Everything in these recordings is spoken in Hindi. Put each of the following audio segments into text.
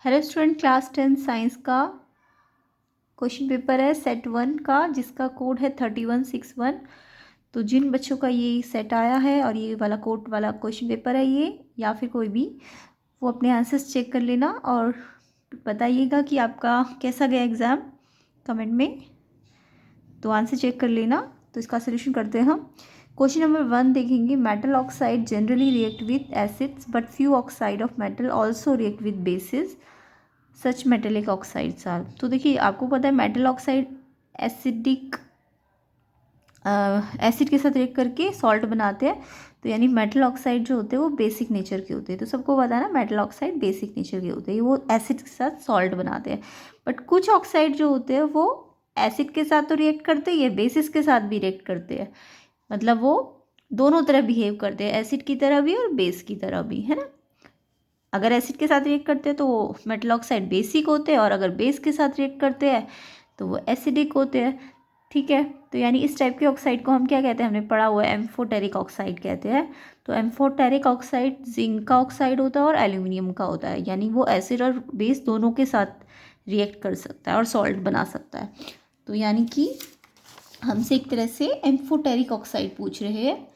हेलो स्टूडेंट, क्लास 10 साइंस का क्वेश्चन पेपर है सेट 1 का, जिसका कोड है 3161। तो जिन बच्चों का ये सेट आया है और ये वाला कोड वाला क्वेश्चन पेपर है ये, या फिर कोई भी, वो अपने आंसर्स चेक कर लेना और बताइएगा कि आपका कैसा गया एग्ज़ाम कमेंट में। तो आंसर चेक कर लेना। तो इसका सोल्यूशन करते हैं हम। क्वेश्चन नंबर 1 देखेंगे। Metal oxide generally react with acids but few oxide of metal also react with bases such metallic oxides are. तो देखिए, आपको पता है मेटल ऑक्साइड एसिडिक एसिड के साथ रिएक्ट करके सॉल्ट बनाते हैं। तो यानी मेटल ऑक्साइड जो होते हैं वो बेसिक नेचर के होते हैं। तो सबको पता है ना, मेटल ऑक्साइड बेसिक नेचर के होते हैं, वो एसिड के साथ सॉल्ट बनाते हैं। बट कुछ ऑक्साइड जो होते हैं वो एसिड के साथ तो रिएक्ट करते हैं, ये बेसिस के साथ भी रिएक्ट करते हैं। मतलब वो दोनों तरह बिहेव करते हैं, एसिड की तरह भी और बेस की तरह भी, है ना। अगर एसिड के साथ रिएक्ट करते हैं तो वो मेटल ऑक्साइड बेसिक होते हैं, और अगर बेस के साथ रिएक्ट करते हैं तो वो एसिडिक होते हैं। ठीक है, तो यानी इस टाइप के ऑक्साइड को हम क्या कहते हैं, हमने पढ़ा हुआ है, एम्फोटेरिक ऑक्साइड कहते हैं। तो एम्फोटेरिक ऑक्साइड जिंक का ऑक्साइड होता है और एल्यूमिनियम का होता है, यानी वो एसिड और बेस दोनों के साथ रिएक्ट कर सकता है और सॉल्ट बना सकता है। तो यानी कि हमसे एक तरह से एम्फोटेरिक ऑक्साइड पूछ रहे हैं,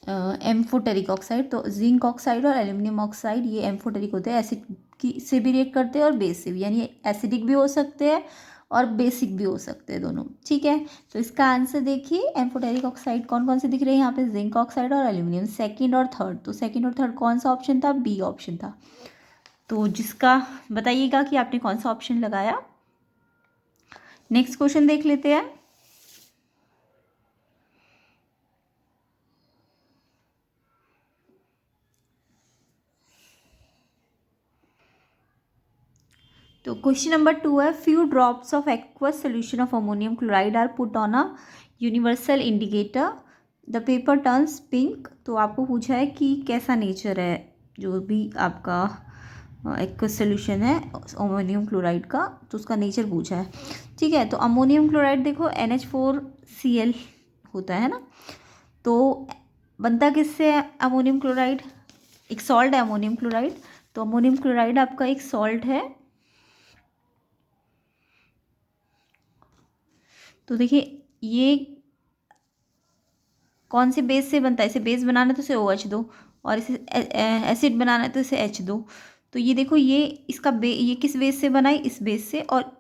एम्फोटेरिक ऑक्साइड। तो जिंक ऑक्साइड और एल्यूमिनियम ऑक्साइड ये एम्फोटेरिक होते हैं, एसिड की से भी रिएक्ट करते हैं और बेस से भी, यानी एसिडिक भी हो सकते हैं और बेसिक भी हो सकते हैं दोनों। ठीक है, तो इसका आंसर देखिए, एम्फोटेरिक ऑक्साइड कौन कौन से दिख रहे हैं यहाँ पे, जिंक ऑक्साइड और एल्यूमिनियम, सेकंड और थर्ड। तो सेकंड और थर्ड कौन सा ऑप्शन था, बी ऑप्शन था। तो जिसका बताइएगा कि आपने कौन सा ऑप्शन लगाया। नेक्स्ट क्वेश्चन देख लेते हैं। तो क्वेश्चन नंबर 2 है, few drops of aqueous solution of ammonium chloride are put on a universal indicator, the paper turns pink. तो आपको पूछा है कि कैसा नेचर है जो भी आपका एक्वस सोल्यूशन है अमोनियम क्लोराइड का, तो उसका नेचर पूछा है। ठीक है, तो अमोनियम क्लोराइड देखो NH4Cl होता है ना। तो बनता किससे है अमोनियम क्लोराइड, एक सॉल्ट है अमोनियम क्लोराइड। तो अमोनियम क्लोराइड आपका एक सॉल्ट है। तो देखिए, ये कौन से बेस से बनता है, इसे बेस बनाना है तो इसे OH दो, और इसे एसिड बनाना है तो इसे H दो। तो ये देखो, ये इसका ये किस बेस से बना है, इस बेस से और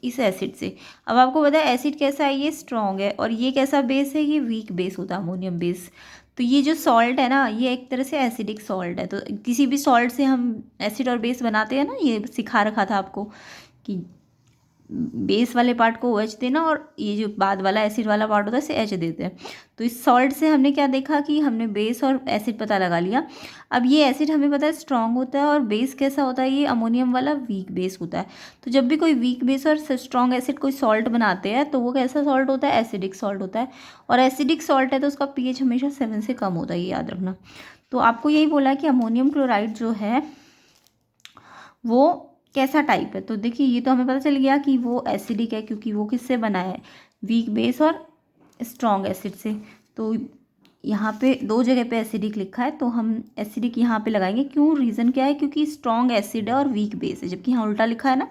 इस एसिड से। अब आपको पता है एसिड कैसा है, ये स्ट्रॉन्ग है, और ये कैसा बेस है, ये वीक बेस होता है अमोनियम बेस। तो ये जो सॉल्ट है ना, ये एक तरह से एसिडिक सॉल्ट है। तो किसी भी सॉल्ट से हम एसिड और बेस बनाते हैं ना, ये सिखा रखा था आपको कि बेस वाले पार्ट को OH देना और ये जो बाद वाला एसिड वाला पार्ट होता है इसे H देते हैं। तो इस सॉल्ट से हमने क्या देखा कि हमने बेस और एसिड पता लगा लिया। अब ये एसिड हमें पता है स्ट्रॉन्ग होता है, और बेस कैसा होता है, ये अमोनियम वाला वीक बेस होता है। तो जब भी कोई वीक बेस और स्ट्रॉन्ग एसिड कोई सॉल्ट बनाते हैं तो वो कैसा सॉल्ट होता है, एसिडिक सॉल्ट होता है। और एसिडिक सॉल्ट है तो उसका pH हमेशा 7 से कम होता है, ये याद रखना। तो आपको यही बोला कि अमोनियम क्लोराइड जो है वो कैसा टाइप है। तो देखिए, ये तो हमें पता चल गया कि वो एसिडिक है, क्योंकि वो किससे बना है, वीक बेस और स्ट्रॉन्ग एसिड से। तो यहाँ पे दो जगह पे एसिडिक लिखा है, तो हम एसिडिक यहाँ पे लगाएंगे। क्यों, रीज़न क्या है, क्योंकि स्ट्रॉन्ग एसिड है और वीक बेस है, जबकि यहाँ उल्टा लिखा है ना।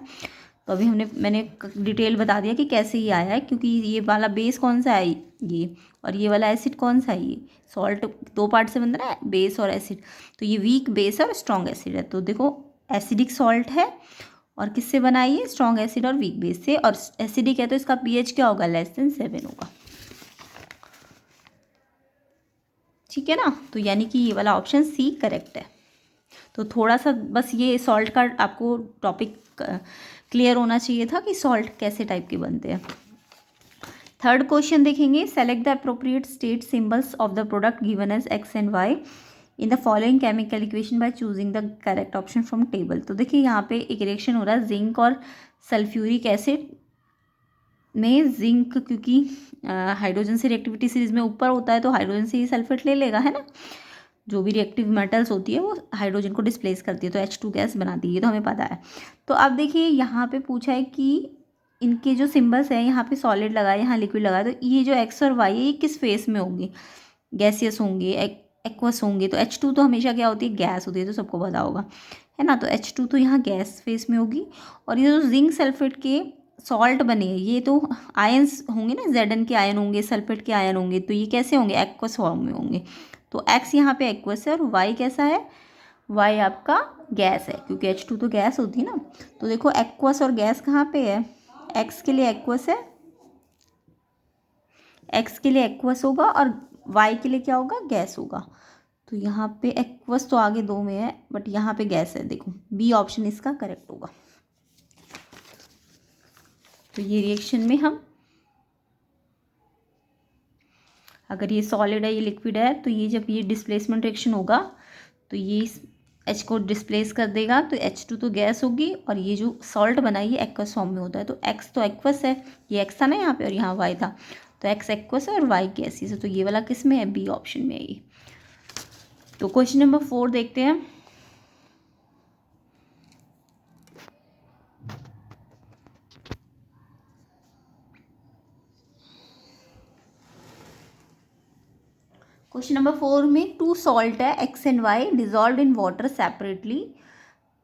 तो अभी मैंने डिटेल बता दिया कि कैसे ये आया है, क्योंकि ये वाला बेस कौन सा है, ये, और ये वाला एसिड कौन सा है, ये सॉल्ट दो पार्ट से बन रहा है, बेस और एसिड। तो ये वीक बेस और स्ट्रॉन्ग एसिड है। तो देखो, एसिडिक सॉल्ट है और किससे बनाई है, स्ट्रॉन्ग एसिड और वीक बेस से, और एसिडिक है तो इसका pH क्या होगा, <7 होगा। ठीक है ना। तो यानी कि ये वाला ऑप्शन सी करेक्ट है। तो थोड़ा सा बस ये सॉल्ट का आपको टॉपिक क्लियर होना चाहिए था कि सॉल्ट कैसे टाइप के बनते हैं। थर्ड क्वेश्चन देखेंगे, select the appropriate state symbols of the product given as X and Y in the following chemical equation by choosing the correct option from table. तो देखिए, यहाँ पे एक रिएक्शन हो रहा है जिंक और सल्फ्यूरिक एसिड में। जिंक क्योंकि हाइड्रोजन से रिएक्टिविटी सीरीज में ऊपर होता है, तो हाइड्रोजन से ही सल्फेट ले लेगा, है ना। जो भी रिएक्टिव मेटल्स होती है वो हाइड्रोजन को डिस्प्लेस करती है, तो H2 गैस बनाती है, ये तो हमें पता है। तो अब देखिए, यहाँ पे पूछा है कि इनके जो सिंबल्स हैं, यहाँ पे सॉलिड लगा है, यहाँ लिक्विड लगा है, तो ये जो X और Y है ये किस फेस में होंगे, गैसियस होंगे, एक्वस होंगे। तो H2 तो हमेशा क्या होती है, गैस होती है, तो सबको पता होगा। है ना। तो H2 तो यहाँ गैस फेस में होगी। और ये जो जिंक सल्फेट के सॉल्ट बने हैं ये तो आयंस होंगे ना, Zn के आयन होंगे, सल्फेट के आयन होंगे, तो ये कैसे होंगे, एक्वस फॉर्म में होंगे। तो X यहाँ पे एक्वस है और Y कैसा है, Y आपका गैस है, क्योंकि H2 तो गैस होती है ना। तो देखो एक्वस और गैस कहाँ पे है, X के लिए एक्वस है, X के लिए एक्वस होगा और Y के लिए क्या होगा, गैस होगा। तो यहाँ पे एक्वस तो आगे दो में है बट यहाँ पे गैस है, देखो बी ऑप्शन इसका करेक्ट होगा। तो ये रिएक्शन में हम, अगर ये सॉलिड है ये लिक्विड है, तो ये जब ये डिस्प्लेसमेंट रिएक्शन होगा तो ये इस H को डिस्प्लेस कर देगा, तो H2 तो गैस होगी और ये जो सॉल्ट बना ये एक्वस फॉर्म में होता है। तो X तो एक्वस है, ये X था ना यहाँ पे और यहाँ Y था, तो X एक्वस है और Y गैसीय है। तो ये वाला किस में है, बी ऑप्शन में है ये। तो क्वेश्चन नंबर 4 देखते हैं। क्वेश्चन नंबर 4 में 2 सॉल्ट है X and Y dissolve in water separately,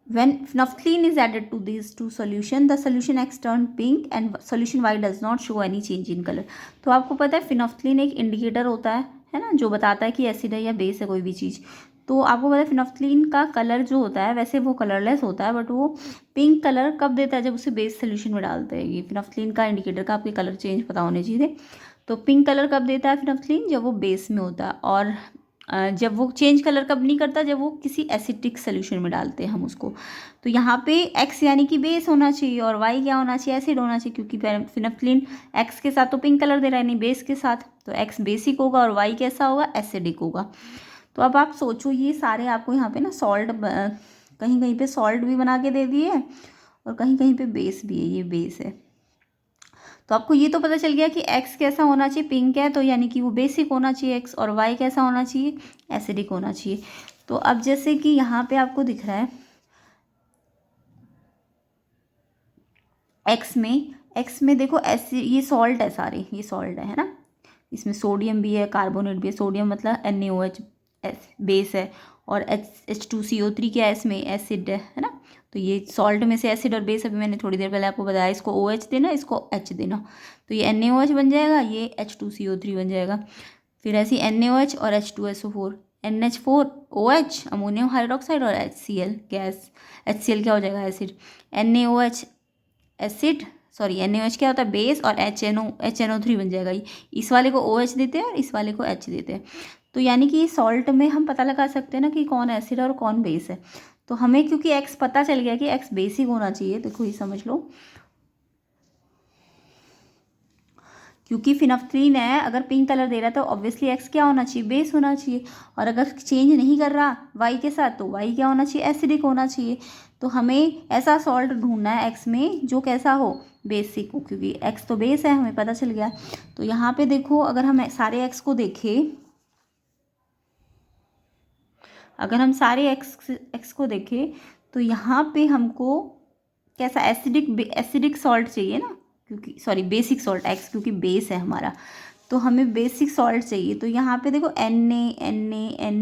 when phenolphthalein is added to these two solution the solution X turn pink and solution Y does not show any change in color। तो आपको पता है phenolphthalein एक इंडिकेटर होता है ना, जो बताता है कि एसिड है या बेस है कोई भी चीज़। तो आपको पता है phenolphthalein का कलर जो होता है वैसे वो कलरलेस होता है, बट वो पिंक कलर कब देता है, जब उसे बेस सोल्यूशन में डालते हैं। ये phenolphthalein का इंडिकेटर का आपके कलर चेंज पता होने चाहिए। तो पिंक कलर कब देता है phenolphthalein, जब वो बेस में होता है, और जब वो चेंज कलर कब नहीं करता, जब वो किसी एसिडिक सोल्यूशन में डालते हैं हम उसको। तो यहाँ पे X यानी कि बेस होना चाहिए और Y क्या होना चाहिए, एसिड होना चाहिए, क्योंकि फिनोफ्थलीन X के साथ तो पिंक कलर दे रहा है, नहीं बेस के साथ, तो X बेसिक होगा और Y कैसा होगा, एसिडिक होगा। तो अब आप सोचो ये सारे आपको यहाँ पे ना सॉल्ट कहीं कहीं पे सॉल्ट भी बना के दे दिए है और कहीं कहीं पे बेस भी है, ये बेस है। तो आपको ये तो पता चल गया कि X कैसा होना चाहिए, पिंक है तो यानी कि वो बेसिक होना चाहिए X, और Y कैसा होना चाहिए, एसिडिक होना चाहिए। तो अब जैसे कि यहाँ पे आपको दिख रहा है X में देखो एसिड, ये सॉल्ट है सारे, ये सॉल्ट है ना, इसमें सोडियम भी है, कार्बोनेट भी है। सोडियम मतलब NaOH बेस है, और H2CO3 क्या है, इसमें एसिड है ना। तो ये सॉल्ट में से एसिड और बेस, अभी मैंने थोड़ी देर पहले आपको बताया, इसको OH देना, इसको H देना, तो ये NaOH बन जाएगा, ये H2CO3 बन जाएगा। फिर ऐसी NaOH और H2SO4, NH4OH अमोनियम हाइड्रोक्साइड और HCl गैस, HCl क्या हो जाएगा, acid. NaOH acid, sorry NaOH क्या होता है, बेस, और HNO3 बन जाएगा। इस वाले को OH देते हैं और इस वाले को H देते हैं। तो यानी कि सॉल्ट में हम पता लगा सकते हैं ना कि कौन एसिड है और कौन बेस है। तो हमें क्योंकि X पता चल गया कि X बेसिक होना चाहिए, देखो ये समझ लो, क्योंकि फिनोफ्थलीन है, अगर पिंक कलर दे रहा है तो ऑब्वियसली X क्या होना चाहिए, बेस होना चाहिए, और अगर चेंज नहीं कर रहा Y के साथ तो Y क्या होना चाहिए, एसिडिक होना चाहिए। तो हमें ऐसा सॉल्ट ढूंढना है X में जो कैसा हो, बेसिक हो, क्योंकि X तो बेस है, हमें पता चल गया। तो यहाँ पे देखो अगर हम सारे X को देखें, अगर हम सारे X को देखें तो यहाँ पे हमको कैसा एसिडिक सॉल्ट चाहिए ना, क्योंकि सॉरी बेसिक सॉल्ट, X क्योंकि बेस है हमारा, तो हमें बेसिक सॉल्ट चाहिए। तो यहाँ पे देखो NaNH4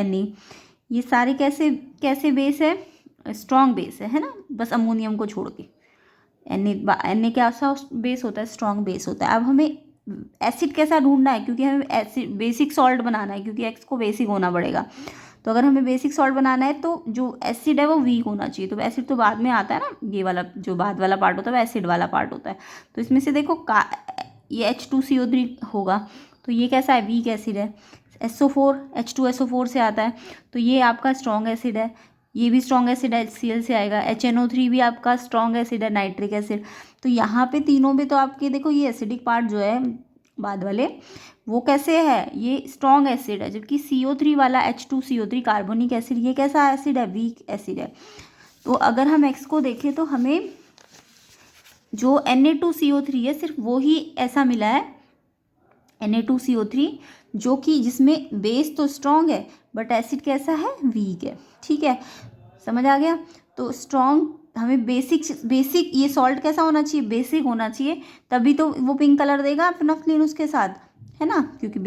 Na, ये सारे कैसे कैसे बेस है, स्ट्रॉन्ग बेस है ना, बस अमोनियम को छोड़ के। Na क्या सा बेस होता है, स्ट्रॉन्ग बेस होता है। अब हमें एसिड कैसा ढूंढना है, क्योंकि हमें एसिड बेसिक सॉल्ट बनाना है, क्योंकि X को बेसिक होना पड़ेगा। तो अगर हमें बेसिक सॉल्ट बनाना है तो जो एसिड है वो वीक होना चाहिए। तो एसिड तो बाद में आता है ना, ये वाला जो बाद वाला पार्ट होता है वो एसिड वाला पार्ट होता है। तो इसमें से देखो ये H2CO3 होगा, तो ये कैसा है, वीक एसिड है। SO4 H2SO4 से आता है, तो ये आपका स्ट्रॉन्ग एसिड है, ये भी स्ट्रॉन्ग एसिड है, HCl से आएगा। HNO3 भी आपका स्ट्रॉन्ग एसिड है, नाइट्रिक एसिड। तो यहाँ पे तीनों में तो आपके देखो ये एसिडिक पार्ट जो है बाद वाले वो कैसे है, ये स्ट्रॉन्ग एसिड है, जबकि CO3 वाला H2CO3 कार्बोनिक एसिड, ये कैसा एसिड है, वीक एसिड है। तो अगर हम X को देखें तो हमें जो Na2CO3 है सिर्फ वो ही ऐसा मिला है, Na2CO3, जो कि जिसमें बेस तो स्ट्रॉन्ग है बट एसिड कैसा है, वीक है। ठीक है, समझ आ गया। तो स्ट्रॉन्ग हमें बेसिक ये सॉल्ट कैसा होना चाहिए, बेसिक होना चाहिए, तभी तो वो पिंक कलर देगा फिनोफ्थलीन उसके साथ, है ना, क्योंकि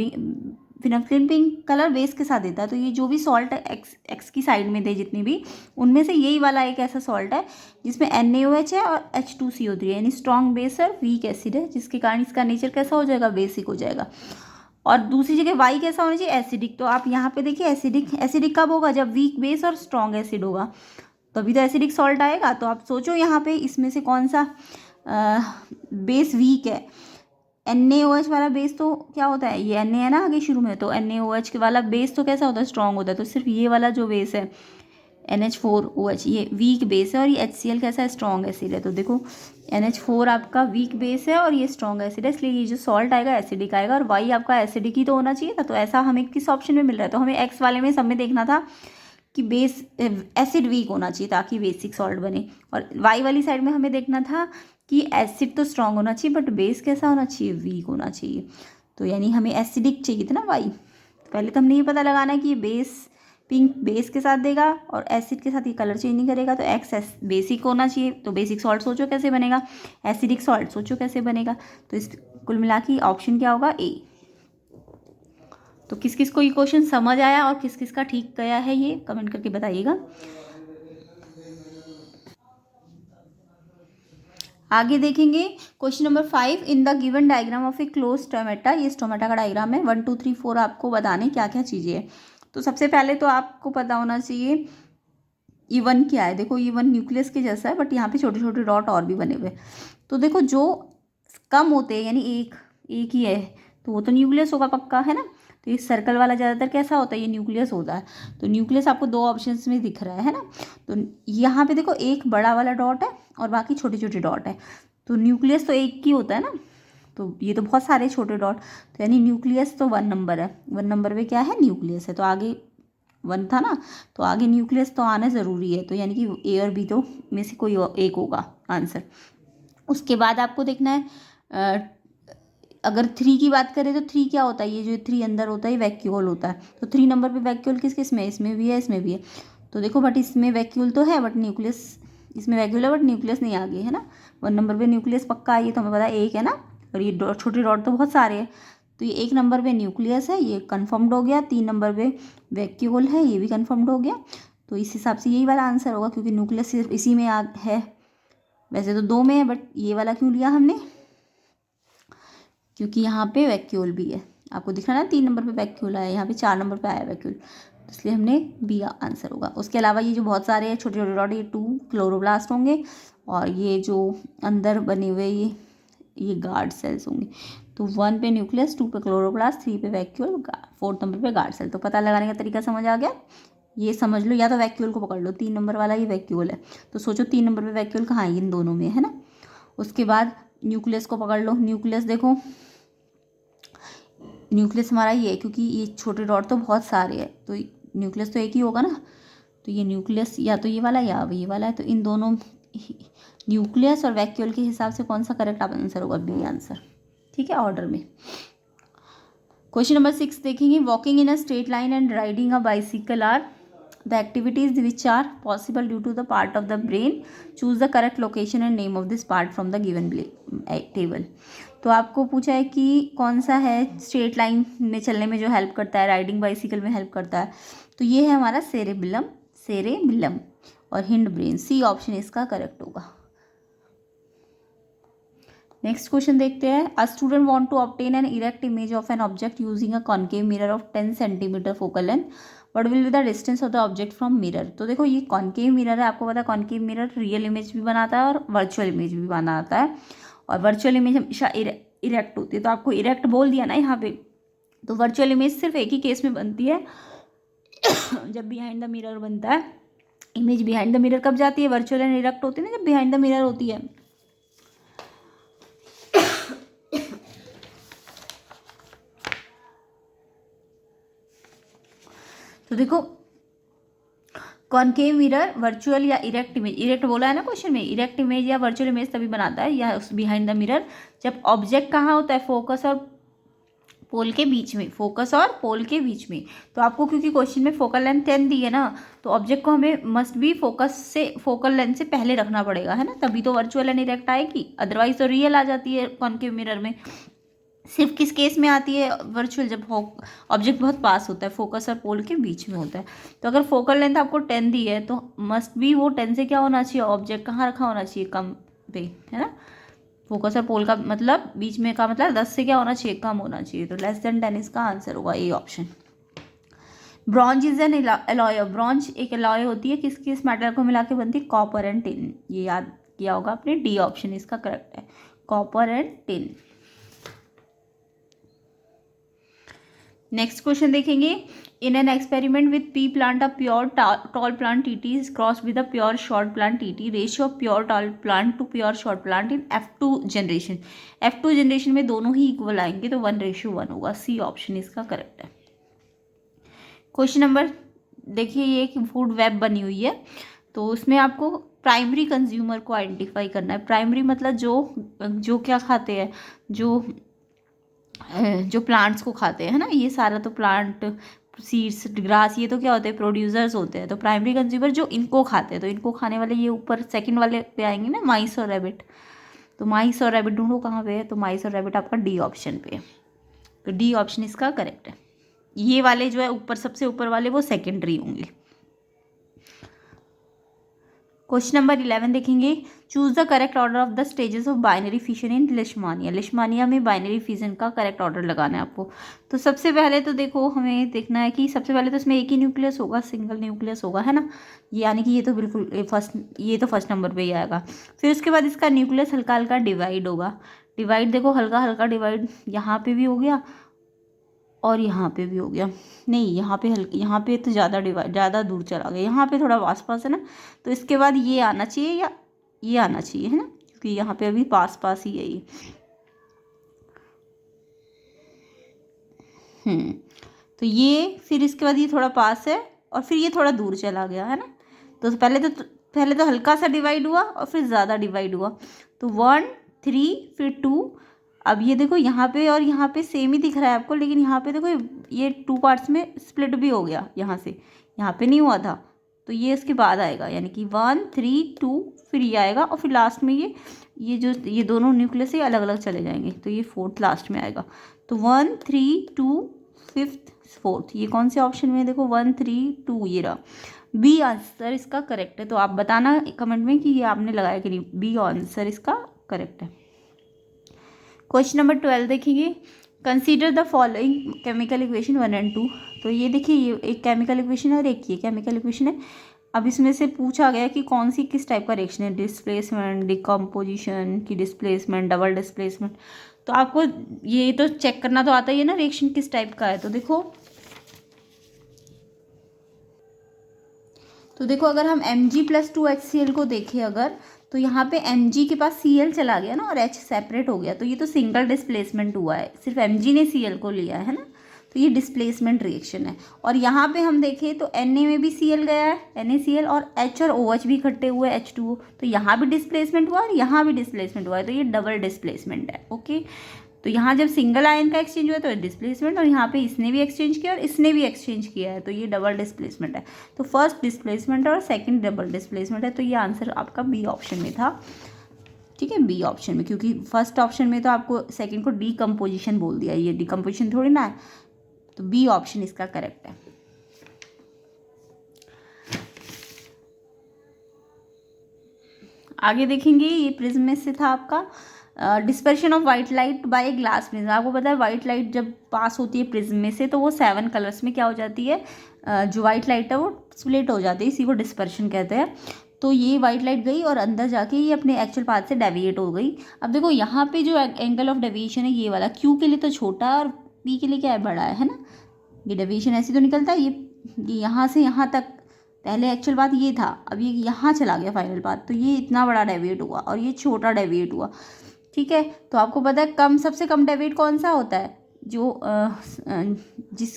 फिनोक्सिलिन पिंक कलर बेस के साथ देता है। तो ये जो भी सॉल्ट है एक्स की साइड में थे जितनी भी, उनमें से यही वाला एक ऐसा सॉल्ट है जिसमें NaOH है और H2CO3 है, यानी स्ट्रॉन्ग बेस है, वीक एसिड है, जिसके कारण इसका नेचर कैसा हो जाएगा, बेसिक हो जाएगा। और दूसरी जगह वाई कैसा होना चाहिए, एसिडिक। तो आप यहाँ पे देखिए एसिडिक कब होगा, जब वीक बेस और स्ट्रॉन्ग एसिड होगा, तभी तो एसिडिक सॉल्ट आएगा। तो आप सोचो यहाँ पे इसमें से कौन सा बेस वीक है। NaOH वाला बेस तो क्या होता है, ये Na है ना आगे शुरू में, तो NaOH के वाला बेस तो कैसा होता है, स्ट्रॉन्ग होता है। तो सिर्फ ये वाला जो बेस है NH4OH ये वीक बेस है, और ये HCl कैसा है, स्ट्रॉन्ग एसिड है। तो देखो NH4 आपका वीक बेस है और ये स्ट्रॉन्ग एसिड है, इसलिए ये जो सॉल्ट आएगा एसिडिक आएगा। और वाई आपका एसिडिक ही तो होना चाहिए था। तो ऐसा हमें किस ऑप्शन में मिल रहा है, तो हमें एक्स वाले में सब में देखना था कि बेस एसिड वीक होना चाहिए ताकि बेसिक सॉल्ट बने, और वाई वाली साइड में हमें देखना था कि एसिड तो स्ट्रॉन्ग होना चाहिए बट बेस कैसा होना चाहिए, वीक होना चाहिए। तो यानी हमें एसिडिक चाहिए था ना वाई। पहले तो हमने ये पता लगाना है कि ये बेस पिंक बेस के साथ देगा और एसिड के साथ ये कलर चेंज नहीं करेगा। तो एक्स बेसिक होना चाहिए, तो बेसिक सॉल्ट सोचो कैसे बनेगा, एसिडिक सॉल्ट सोचो कैसे बनेगा। तो इस कुल मिला के ऑप्शन क्या होगा, ए। तो किस किस को ये क्वेश्चन समझ आया और किस किस का ठीक गया है, ये कमेंट करके बताइएगा। आगे देखेंगे question number 5। In the given diagram of A close stomata, ये स्टोमेटा का डायग्राम है। 1 2 3 4 आपको बताने क्या क्या चीज़ें हैं। तो सबसे पहले तो आपको पता होना चाहिए E1 क्या है। देखो E1 न्यूक्लियस के जैसा है, बट यहाँ पे छोटे छोटे डॉट और भी बने हुए। तो देखो जो कम होते हैं, यानी एक ही है, तो वो तो न्यूक्लियस होगा पक्का, है ना। तो ये सर्कल वाला ज़्यादातर कैसा होता है, ये न्यूक्लियस होता है। तो न्यूक्लियस आपको दो ऑप्शंस में दिख रहा है ना। तो यहाँ पे देखो एक बड़ा वाला डॉट है और बाकी छोटे छोटे डॉट है। तो न्यूक्लियस तो एक ही होता है ना, तो ये तो बहुत सारे छोटे डॉट, तो यानी न्यूक्लियस तो 1 नंबर है। 1 नंबर पे क्या है, न्यूक्लियस है। तो आगे 1 था ना, तो आगे न्यूक्लियस तो आना ज़रूरी है। तो यानी कि A और B तो में से कोई एक होगा आंसर। उसके बाद आपको देखना है अगर 3 की बात करें तो 3 क्या होता है, ये जो 3 अंदर होता है ये वैक्यूल होता है। तो 3 नंबर पे वैक्यूल किस किस में, इसमें भी है इसमें भी है। तो देखो बट इसमें वैक्यूल तो है बट न्यूक्लियस, इसमें वैक्यूल है बट न्यूक्लियस नहीं आगे, है ना। 1 नंबर पे न्यूक्लियस पक्का है, ये तो हमें पता है एक है ना, और ये छोटे डॉट तो बहुत सारे हैं। तो ये 1 नंबर पे न्यूक्लियस है, ये कन्फर्म्ड हो गया। 3 नंबर पे वैक्यूल है, ये भी कन्फर्म्ड हो गया। तो इस हिसाब से यही वाला आंसर होगा, क्योंकि न्यूक्लियस सिर्फ इसी में है। वैसे तो 2 में है बट ये वाला क्यों लिया हमने, क्योंकि यहाँ पे वैक्यूल भी है। आपको दिख रहा है ना 3 नंबर पे वैक्यूल आया, यहाँ पे 4 नंबर पे आया वैक्यूल, तो इसलिए हमने बी आंसर होगा। उसके अलावा ये जो बहुत सारे हैं छोटे छोटे डॉट, ये 2 क्लोरोब्लास्ट होंगे, और ये जो अंदर बने हुए ये गार्ड सेल्स होंगे। तो 1 पे न्यूक्लियस, 2 पे क्लोरोब्लास्ट, 3 पे वैक्यूल, 4 नंबर पे गार्ड सेल। तो पता लगाने का तरीका समझ आ गया, ये समझ लो, या तो वैक्यूल को पकड़ लो, 3 नंबर वाला ये वैक्यूल है। तो सोचो 3 नंबर पे वैक्यूल कहाँ है, इन दोनों में, है ना। उसके बाद न्यूक्लियस को पकड़ लो। न्यूक्लियस देखो, न्यूक्लियस हमारा ये है, क्योंकि ये छोटे डॉट तो बहुत सारे हैं, तो न्यूक्लियस तो एक ही होगा ना। तो ये न्यूक्लियस या तो ये वाला या ये वाला है। तो इन दोनों न्यूक्लियस और वैक्यूल के हिसाब से कौन सा करेक्ट आंसर होगा, बी आंसर। ठीक है, ऑर्डर में। क्वेश्चन नंबर 6 देखेंगे। Walking in a straight line and riding a bicycle are the activities which are possible due to the part of the brain. Choose the correct location and name of this part from the given table. तो आपको पूछा है कि कौन सा है स्ट्रेट लाइन में चलने में जो हेल्प करता है, राइडिंग बाइसिकल में हेल्प करता है। तो ये है हमारा सेरेबिलम और हिंड ब्रेन। सी ऑप्शन इसका करेक्ट होगा। नेक्स्ट क्वेश्चन देखते हैं। A student want to obtain an erect image of an object using a concave mirror of 10 centimetre focal length. What will be the distance of the object from mirror. तो देखो ये कॉन्केव मिरर है, आपको पता है कॉन्केव मिरर रियल इमेज भी बनाता है और वर्चुअल इमेज भी बनाता है, और वर्चुअल इमेज हमेशा इरेक्ट होती है। तो आपको इरेक्ट बोल दिया ना यहाँ पे। तो वर्चुअल इमेज सिर्फ एक ही केस में बनती है जब बिहाइंड द मिरर बनता है। इमेज बिहाइंड द मिरर कब जाती है, वर्चुअल एंड इरेक्ट होती है ना, जब बिहाइंड द मिरर होती है। तो देखो कॉन्केव मिरर, वर्चुअल या इरेक्ट इमेज, इरेक्ट बोला है ना क्वेश्चन में, इरेक्ट इमेज या वर्चुअल इमेज तभी बनाता है या बिहाइंड द मिरर जब ऑब्जेक्ट कहाँ होता है, फोकस और पोल के बीच में, फोकस और पोल के बीच में। तो आपको क्योंकि क्वेश्चन में फोकल लेंथ 10 दी है ना, तो ऑब्जेक्ट को हमें मस्ट भी फोकल लेंथ से पहले रखना पड़ेगा, है ना, तभी तो वर्चुअल एंड इरेक्ट आएगी। अदरवाइज तो रियल आ जाती है कॉन्केव मिरर में। सिर्फ किस केस में आती है वर्चुअल, जब ऑब्जेक्ट बहुत पास होता है, फोकस और पोल के बीच में होता है। तो अगर फोकल लेंथ आपको 10 दी है तो मस्ट बी वो 10 से क्या होना चाहिए, ऑब्जेक्ट कहाँ रखा होना चाहिए, कम पे, है ना। फोकस और पोल का मतलब बीच में का मतलब 10 से क्या होना चाहिए, कम होना चाहिए। तो लेस देन 10 इसका आंसर होगा A option. Bronze is an alloy. Bronze एक एलॉय होती है, किस किस मेटल को मिला के बनती है, कॉपर एंड टिन। ये याद किया होगा आपने, डी ऑप्शन इसका करेक्ट है, copper and tin. Next question देखेंगे। In an experiment with pea plant a pure tall plant TT is cross with a pure short plant TT. Ratio of pure tall plant to pure short plant in F2 generation. F2 generation में दोनों ही इक्वल आएंगे तो 1:1 होगा, सी ऑप्शन इसका करेक्ट है। क्वेश्चन नंबर देखिए, ये एक फूड वेब बनी हुई है, तो उसमें आपको प्राइमरी कंज्यूमर को आइडेंटिफाई करना है। प्राइमरी मतलब जो क्या खाते हैं, जो प्लांट्स को खाते हैं, है ना। ये सारा तो प्लांट, सीड्स, ग्रास, ये तो क्या होते हैं, प्रोड्यूसर्स होते हैं। तो प्राइमरी कंज्यूमर जो इनको खाते हैं, तो इनको खाने वाले ये ऊपर सेकंड वाले पे आएंगे ना, माइस और रैबिट। तो माइस और रैबिट ढूंढो कहाँ पे है, तो माइस और रैबिट आपका डी ऑप्शन पे है, तो डी ऑप्शन इसका करेक्ट है। ये वाले जो है ऊपर, सबसे ऊपर वाले वो सेकेंडरी होंगे। क्वेश्चन नंबर 11 देखेंगे। Choose the correct order of the stages of binary fission in Leishmania. Leishmania में बाइनरी फिशन का करेक्ट ऑर्डर लगाना है आपको। तो सबसे पहले तो देखो, हमें देखना है कि सबसे पहले तो इसमें एक ही न्यूक्लियस होगा, सिंगल न्यूक्लियस होगा, है ना। यानी कि ये तो बिल्कुल ये तो फर्स्ट नंबर पे ही आएगा। फिर उसके बाद इसका न्यूक्लियस हल्का हल्का डिवाइड होगा। डिवाइड देखो, हल्का हल्का डिवाइड यहाँ पे भी हो गया और यहाँ पे भी हो गया। नहीं, यहाँ पे यहाँ पे तो ज़्यादा दूर चला गया, यहाँ पे थोड़ा आस पास है ना। तो इसके बाद ये आना चाहिए या ये आना चाहिए, है ना, क्योंकि यहाँ पे अभी पास पास ही है ये। तो ये फिर इसके बाद ये थोड़ा पास है और फिर ये थोड़ा दूर चला गया, है ना। तो पहले तो हल्का सा डिवाइड हुआ और फिर ज़्यादा डिवाइड हुआ। तो 1 3 फिर 2। अब ये देखो, यहाँ पे और यहाँ पे सेम ही दिख रहा है आपको, लेकिन यहाँ पे देखो ये 2 पार्ट्स में स्प्लिट भी हो गया, यहाँ से यहाँ पे नहीं हुआ था। तो ये इसके बाद आएगा, यानी कि 1 3 2 फिर ये आएगा और फिर लास्ट में ये दोनों न्यूक्लियस ही अलग अलग चले जाएंगे, तो ये 4th लास्ट में आएगा। तो 1 3 2 5th 4th, ये कौन से ऑप्शन में है, देखो 1 3 2 ये रहा। बी आंसर इसका करेक्ट है। तो आप बताना कमेंट में कि ये आपने लगाया कि नहीं, बी आंसर इसका करेक्ट है। क्वेश्चन नंबर 12 देखेंगे। Consider the following chemical equation 1 and 2। तो ये देखिए, ये एक केमिकल इक्वेशन है और एक ये केमिकल इक्वेशन है। अब इसमें से पूछा गया कि कौन सी किस टाइप का रिएक्शन है, डिस्प्लेसमेंट, डिकम्पोजिशन की डिस्प्लेसमेंट, डबल डिस्प्लेसमेंट। तो आपको ये तो चेक करना तो आता ही है ना, रिएक्शन किस टाइप का है। तो देखो अगर हम Mg+2HCl को देखें अगर, तो यहाँ पे Mg के पास Cl चला गया ना और H सेपरेट हो गया, तो ये तो सिंगल डिस्प्लेसमेंट हुआ है, सिर्फ Mg ने Cl को लिया है ना। तो ये डिस्प्लेसमेंट रिएक्शन है। और यहाँ पे हम देखें तो Na में भी Cl गया है, NaCl, और H और OH भी इकट्ठे हुए H2O। तो यहाँ भी डिस्प्लेसमेंट हुआ और यहाँ भी डिस्प्लेसमेंट हुआ है, तो ये डबल डिस्प्लेसमेंट है। ओके, तो यहाँ जब सिंगल आयन का एक्सचेंज हुआ तो डिस्प्लेसमेंट, और यहाँ पे इसने भी एक्सचेंज किया और इसने भी एक्सचेंज किया है, तो ये डबल डिस्प्लेसमेंट है। तो फर्स्ट डिस्प्लेसमेंट और सेकंड डबल डिस्प्लेसमेंट है, तो ये आंसर आपका बी ऑप्शन में था। ठीक है, बी ऑप्शन में, क्योंकि फर्स्ट ऑप्शन में तो आपको सेकंड को डीकम्पोजिशन बोल दिया, ये डीकम्पोजिशन थोड़ी ना है। तो बी ऑप्शन इसका करेक्ट है। आगे देखेंगे, ये प्रिज्म में से था आपका dispersion of white light by glass prism. आपको पता है वाइट लाइट जब पास होती है प्रिज्म में से तो वो 7 कलर्स में क्या हो जाती है, जो वाइट लाइट है वो स्प्लिट हो जाती है, इसी को डिस्पर्शन कहते हैं। तो ये वाइट लाइट गई और अंदर जाके ये अपने एक्चुअल पाथ से डेविएट हो गई। अब देखो यहाँ पे जो एंगल ऑफ डेविएशन है ये वाला, क्यू के लिए तो छोटा है और पी के लिए क्या है, बड़ा है ना। ये डेविएशन ऐसे तो निकलता है, ये यहाँ से यहाँ तक पहले एक्चुअल बात ये था, अब ये यहाँ चला गया फाइनल बात, तो ये इतना बड़ा डेविएट हुआ और ये छोटा डेविएट हुआ। ठीक है, तो आपको पता है सबसे कम डेविएट कौन सा होता है, जो जिस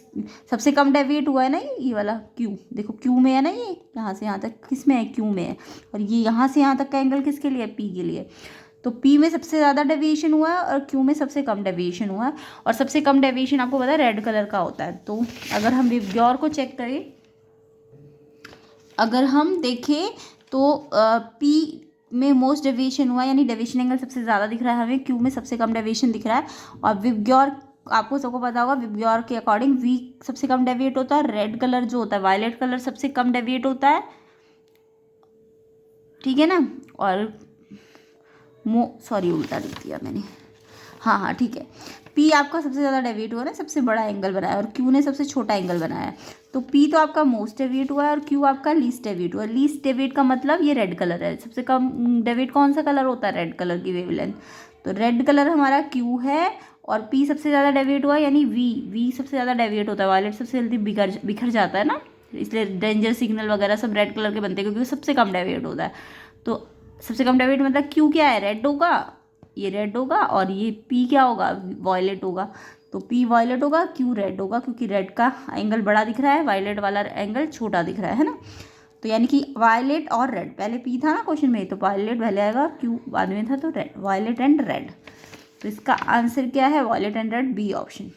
सबसे कम डेविएट हुआ है ना, ये वाला क्यू। देखो क्यू में है ना, ये यहाँ से यहाँ तक किस में है, क्यू में है। और ये यहाँ से यहाँ तक का एंगल किसके लिए है, पी के लिए। तो पी में सबसे ज़्यादा डेविएशन हुआ है और क्यू में सबसे कम डेविएशन हुआ है। और सबसे कम डेविएशन आपको पता है रेड कलर का होता है। तो अगर हम विबग्योर को चेक करें, अगर हम देखें तो पी में मोस्ट डेविएशन हुआ, यानी डेविएशन एंगल सबसे ज़्यादा दिख रहा है हमें, क्यू में सबसे कम डेविएशन दिख रहा है। और विबग्योर, आपको सबको पता होगा विबग्योर के अकॉर्डिंग वी सबसे कम डेविएट होता है, रेड कलर जो होता है वायलेट कलर सबसे कम डेविएट होता है, ठीक है ना। और सॉरी उल्टा लिख दिया मैंने, हाँ ठीक है। पी आपका सबसे ज़्यादा डेविएट हुआ है, सबसे बड़ा एंगल बनाया, और क्यू ने सबसे छोटा एंगल बनाया है। तो पी तो आपका मोस्ट डेविएट हुआ है और क्यू आपका लीस्ट डेविएट हुआ है। लीस्ट डेविएट का मतलब ये रेड कलर है, सबसे कम डेविएट कौन सा कलर होता है, रेड कलर की वेवलेंथ। तो रेड कलर हमारा क्यू है, और पी सबसे ज़्यादा डेविएट हुआ है, यानी वी सबसे ज़्यादा डेविएट होता है। वायलेट सबसे जल्दी बिखर जाता है ना, इसलिए डेंजर सिग्नल वगैरह सब रेड कलर के बनते हैं, क्योंकि वो सबसे कम डेविएट होता है। तो सबसे कम डेविएट मतलब क्यू क्या है, रेड होगा, ये रेड होगा, और ये पी क्या होगा, वायलेट होगा। तो पी वायलेट होगा, क्यू रेड होगा, क्योंकि रेड का एंगल बड़ा दिख रहा है, वायलेट वाला एंगल छोटा दिख रहा है ना। तो यानी कि वायलेट और रेड, पहले पी था ना क्वेश्चन में, तो वायलेट पहले आएगा, क्यू बाद में था, तो रेड, वायलेट एंड रेड। तो इसका आंसर क्या है, violet and red, B option.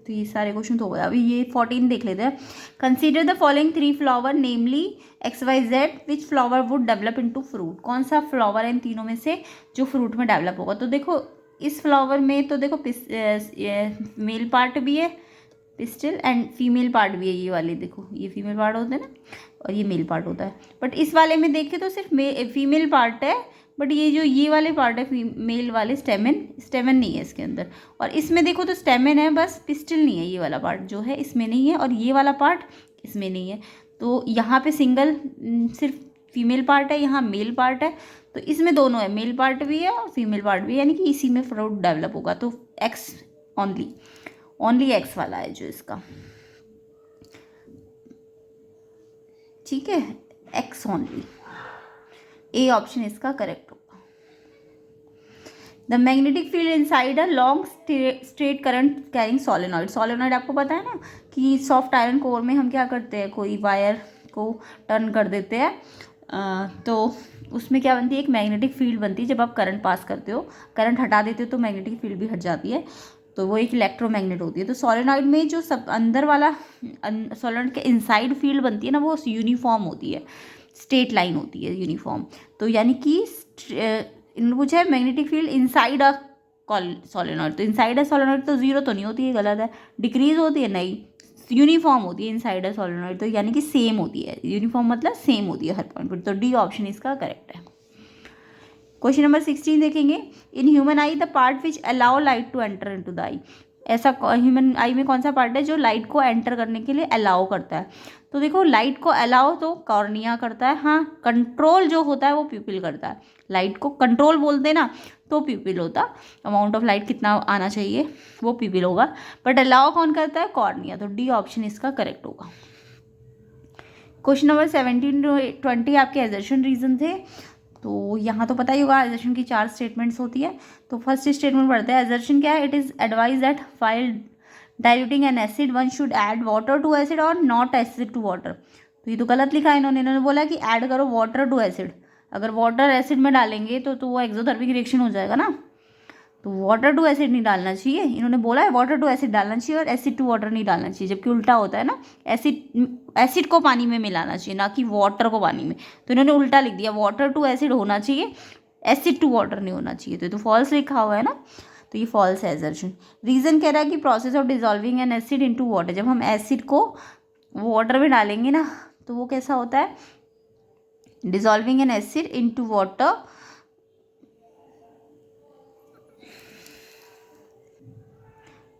तो ये सारे क्वेश्चन तो हो गए। अभी ये 14 देख लेते हैं। Consider the following 3 flower namely XYZ which flower would develop into fruit. कौन सा फ्लावर है इन तीनों में से जो फ्रूट में डेवलप होगा। तो देखो इस फ्लावर में तो देखो मेल पार्ट भी है पिस्टिल, एंड फीमेल पार्ट भी है, ये वाले देखो, ये फीमेल पार्ट होता है ना, और ये मेल पार्ट होता है। बट इस वाले में देखें तो सिर्फ फीमेल पार्ट है, बट ये जो ये वाले पार्ट है मेल वाले, स्टेमन नहीं है इसके अंदर। और इसमें देखो तो स्टेमन है, बस पिस्टिल नहीं है, ये वाला पार्ट जो है इसमें नहीं है, और ये वाला पार्ट इसमें नहीं है। तो यहाँ पे सिंगल सिर्फ फीमेल पार्ट है, यहाँ मेल पार्ट है। तो इसमें दोनों है, मेल पार्ट भी है और फीमेल पार्ट भी है, यानी कि इसी में फ्रूट डेवलप होगा। तो एक्स ओनली एक्स वाला है जो इसका, ठीक है, एक्स ओनली, ए ऑप्शन इसका करेक्ट होगा। The magnetic field inside a long straight current carrying solenoid. Solenoid आपको पता है ना कि सॉफ्ट आयरन कोर में हम क्या करते हैं, कोई वायर को टर्न कर देते हैं, तो उसमें क्या बनती है, एक मैग्नेटिक फील्ड बनती है। जब आप करंट पास करते हो, करंट हटा देते हो, तो मैग्नेटिक फील्ड भी हट जाती है, तो वो एक इलेक्ट्रोमैग्नेट होती है। तो सोलेनॉइड में जो सब अंदर वाला सोलेनॉइड के इनसाइड फील्ड बनती है ना, वो यूनिफॉर्म होती है, स्ट्रेट लाइन होती है, यूनिफॉर्म। तो यानी कि इन्होंने पूछा है magnetic field inside a solenoid, तो इनसाइड अ सोलेनॉइड तो जीरो तो नहीं होती है, गलत है, डिक्रीज होती है, नहीं, यूनिफॉर्म होती है इनसाइड अ सोलेनॉइड, तो यानी कि सेम होती है, यूनिफॉर्म मतलब सेम होती है हर पॉइंट पर। तो डी ऑप्शन इसका करेक्ट है। क्वेश्चन नंबर 16 देखेंगे। In human eye the part which allow light to enter into the eye. ऐसा ह्यूमन आई में कौन सा पार्ट है जो लाइट को एंटर करने के लिए अलाउ करता है। तो देखो लाइट को अलाउ तो कॉर्निया करता है, हाँ, कंट्रोल जो होता है वो प्यूपिल करता है। लाइट को कंट्रोल बोलते हैं ना, तो प्यूपिल होता, अमाउंट ऑफ लाइट कितना आना चाहिए वो प्यूपिल होगा, बट अलाउ कौन करता है, कॉर्निया। तो डी ऑप्शन इसका करेक्ट होगा। क्वेश्चन नंबर 17 to 20 आपके एजर्शन रीजन थे। तो यहाँ तो पता ही होगा एजर्शन की 4 स्टेटमेंट्स होती है। तो फर्स्ट स्टेटमेंट पढ़ते हैं। एजर्शन क्या है, it is advise that while diluting an acid one should add water to acid और नॉट एसिड टू वाटर। तो ये तो गलत लिखा है इन्होंने बोला कि ऐड करो वाटर टू एसिड। अगर वाटर एसिड में डालेंगे तो वो एक्सोथर्मिक रिएक्शन हो जाएगा ना, तो वाटर टू एसिड नहीं डालना चाहिए। इन्होंने बोला है वाटर टू एसिड डालना चाहिए और एसिड टू वाटर नहीं डालना चाहिए, जबकि उल्टा होता है ना, एसिड को पानी में मिलाना चाहिए, ना कि वाटर को पानी में। तो इन्होंने उल्टा लिख दिया, वाटर टू एसिड होना चाहिए, एसिड टू वाटर नहीं होना चाहिए। तो फॉल्स लिखा हुआ है ना, तो ये फॉल्स है एजर्शन। रीज़न कह रहा है कि process of dissolving N acid into water, जब हम एसिड को वाटर में डालेंगे ना तो वो कैसा होता है, dissolving N acid into water,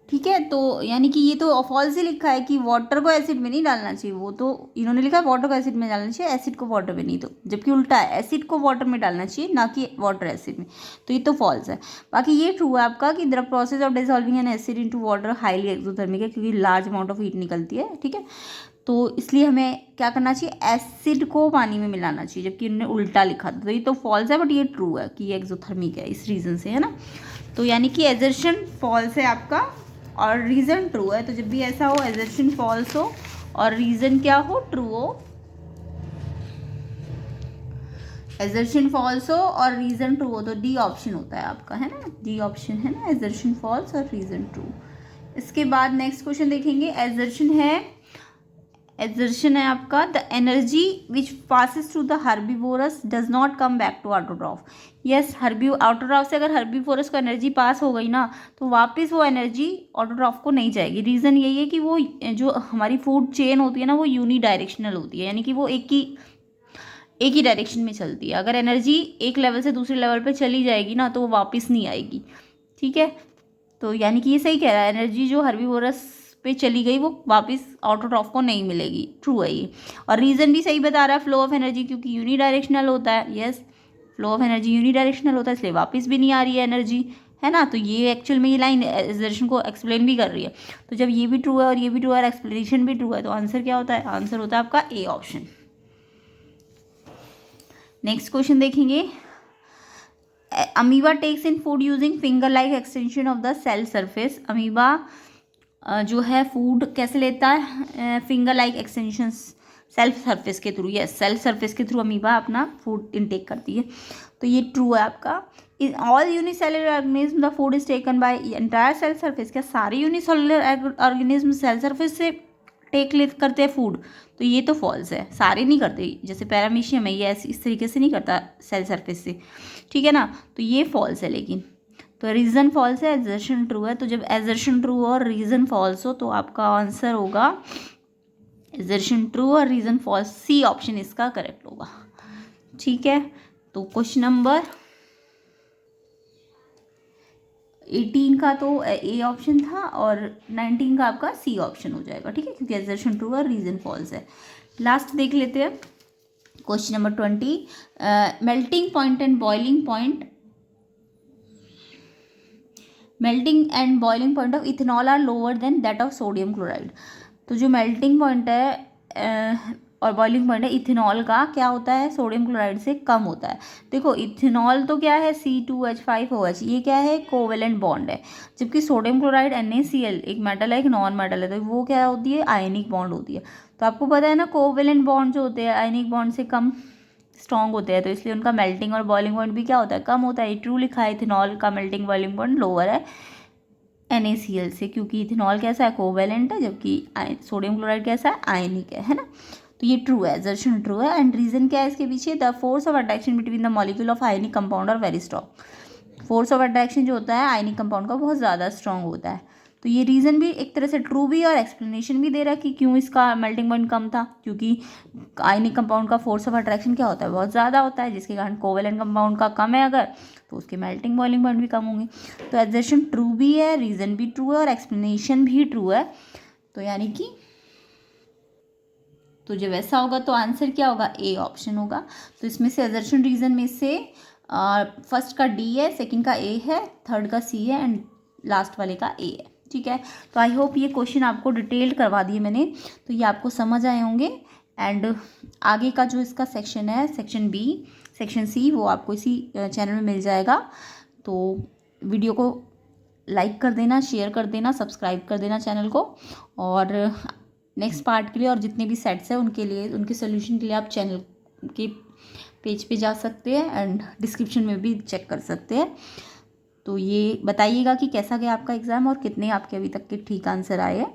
ठीक है। तो यानी कि ये तो फॉल्स ही लिखा है कि वाटर को एसिड में नहीं डालना चाहिए, वो तो इन्होंने लिखा है वाटर को एसिड में डालना चाहिए, एसिड को वाटर में नहीं, तो जबकि उल्टा है, एसिड को वाटर में डालना चाहिए ना कि वाटर एसिड में। तो ये तो फॉल्स है। बाकी ये ट्रू है आपका कि the process of dissolving N acid into water highly exothermic है, क्योंकि लार्ज अमाउंट ऑफ हीट निकलती है, ठीक है। तो इसलिए हमें क्या करना चाहिए, एसिड को पानी में मिलाना चाहिए, जबकि इन्होंने उल्टा लिखा था। तो ये तो फॉल्स है, बट ये ट्रू है कि ये एक्सोथर्मिक है इस रीज़न से, है ना। तो यानी कि एजर्शन फॉल्स है आपका और रीज़न ट्रू है। तो जब भी ऐसा हो एजर्शन फॉल्स हो और रीज़न क्या हो, ट्रू हो, एजर्शन फॉल्स हो और रीज़न ट्रू हो तो डी ऑप्शन होता है आपका, है ना, डी ऑप्शन है ना, एजर्शन फॉल्स और रीज़न ट्रू। इसके बाद नेक्स्ट क्वेश्चन देखेंगे। एजर्शन है आपका, the energy which passes through the herbivores does not come back to autotroph. Yes, autotroph से अगर हर्बीवोरस को एनर्जी पास हो गई ना तो वापस वो एनर्जी ऑटोट्रॉफ को नहीं जाएगी। रीज़न यही है कि वो जो हमारी फूड चेन होती है ना वो यूनी डायरेक्शनल होती है, यानी कि वो एक ही डायरेक्शन में चलती है। अगर एनर्जी एक लेवल से दूसरे लेवल पे चली जाएगी ना तो वो वापस नहीं आएगी, ठीक है। तो यानी कि ये सही कह रहा है, एनर्जी जो हर्बीवोरस पे चली गई वो वापस ऑटोट्रॉफ को नहीं मिलेगी, ट्रू है ये। और रीज़न भी सही बता रहा है, फ्लो ऑफ एनर्जी, क्योंकि यूनी डायरेक्शनल होता है। Yes, flow of energy unidirectional होता है, इसलिए वापस भी नहीं आ रही है एनर्जी, है ना। तो ये एक्चुअल में ये लाइन एजर्शन को एक्सप्लेन भी कर रही है। तो जब ये भी ट्रू है और ये भी ट्रू है और एक्सप्लेनेशन भी ट्रू है तो आंसर क्या होता है? आंसर होता है आपका ए ऑप्शन। नेक्स्ट क्वेश्चन देखेंगे। Amoeba takes in food using finger like extension of the cell surface. Amoeba जो है फूड कैसे लेता है? Finger like extension self surface के थ्रू। यस, सेल्फ सरफेस के थ्रू अमीबा अपना फूड इनटेक करती है, तो ये ट्रू है आपका। In all unicellular organism the food is taken by entire cell surface. क्या सारे यूनिसेलुलर ऑर्गेनिज्म सेल सरफेस से करते हैं फूड? तो ये तो फॉल्स है, सारे नहीं करते। जैसे पैरामीशियम है, ये ऐसे इस तरीके से नहीं करता सेल सरफेस से, ठीक है ना। तो ये फॉल्स है, लेकिन तो रीज़न फॉल्स है, एजर्शन ट्रू है। तो जब एजर्शन ट्रू और रीज़न फॉल्स हो तो आपका आंसर होगा एजर्शन ट्रू और रीज़न फॉल्स। सी ऑप्शन इसका करेक्ट होगा, ठीक है। तो क्वेश्चन नंबर 18 का तो ए ऑप्शन था और 19 का आपका सी ऑप्शन हो जाएगा, ठीक है, क्योंकि एजर्शन ट्रू और रीज़न फॉल्स है। लास्ट देख लेते हैं question number 20। Melting point and boiling point of ethanol are lower than that of sodium chloride. तो जो मेल्टिंग पॉइंट है और बॉइलिंग पॉइंट है इथेनॉल का, क्या होता है? सोडियम क्लोराइड से कम होता है। देखो, इथेनॉल तो क्या है? C2H5OH, ये क्या है? कोवेलेंट बॉन्ड है। जबकि सोडियम क्लोराइड NaCl एक मेटल है, एक नॉन मेटल है, तो वो क्या होती है? आयनिक बॉन्ड होती है। तो आपको पता है ना, कोवेलेंट बॉन्ड जो होते हैं आयनिक बॉन्ड से कम स्ट्रॉन्ग होते हैं, तो इसलिए उनका मेल्टिंग और बॉइलिंग पॉइंट भी क्या होता है? कम होता है। ट्रू लिखा है, इथेनॉल का मेल्टिंग बॉइलिंग पॉइंट लोअर है NaCl से, क्योंकि इथेनॉल कैसा है? कोवेलेंट है, जबकि सोडियम क्लोराइड कैसा है? आयनिक है ना। तो ये ट्रू है, एजर्शन ट्रू है। एंड रीजन क्या है इसके पीछे? The force of attraction between the molecule of ionic compound are very strong. Force of attraction जो होता है आयनिक कंपाउंड का बहुत ज़्यादा स्ट्रॉन्ग होता है। तो ये रीज़न भी एक तरह से ट्रू भी है और एक्सप्लेनेशन भी दे रहा है कि क्यों इसका मेल्टिंग पॉइंट कम था, क्योंकि आयनिक कंपाउंड का फोर्स ऑफ अट्रैक्शन क्या होता है? बहुत ज़्यादा होता है, जिसके कारण कोवेलेंट कंपाउंड का कम है अगर, तो उसके मेल्टिंग बॉइलिंग पॉइंट भी कम होंगे। तो एजर्शन ट्रू भी है, रीज़न भी ट्रू है और एक्सप्लेनेशन भी ट्रू है। तो यानी कि तो जब ऐसा होगा तो आंसर क्या होगा? ए ऑप्शन होगा। तो इसमें से एजर्शन रीज़न में से फर्स्ट का डी है, सेकंड का ए है, थर्ड का सी है एंड लास्ट वाले का ए है, ठीक है। तो आई होप ये क्वेश्चन आपको डिटेल्ड करवा दिए मैंने, तो ये आपको समझ आए होंगे। एंड आगे का जो इसका सेक्शन है, सेक्शन बी, सेक्शन सी, वो आपको इसी चैनल में मिल जाएगा। तो वीडियो को लाइक कर देना, शेयर कर देना, सब्सक्राइब कर देना चैनल को। और नेक्स्ट पार्ट के लिए और जितने भी सेट्स हैं उनके लिए, उनके सोल्यूशन के लिए आप चैनल के पेज पे जा सकते हैं एंड डिस्क्रिप्शन में भी चेक कर सकते हैं। तो ये बताइएगा कि कैसा गया आपका एग्ज़ाम और कितने आपके अभी तक के ठीक आंसर आए हैं।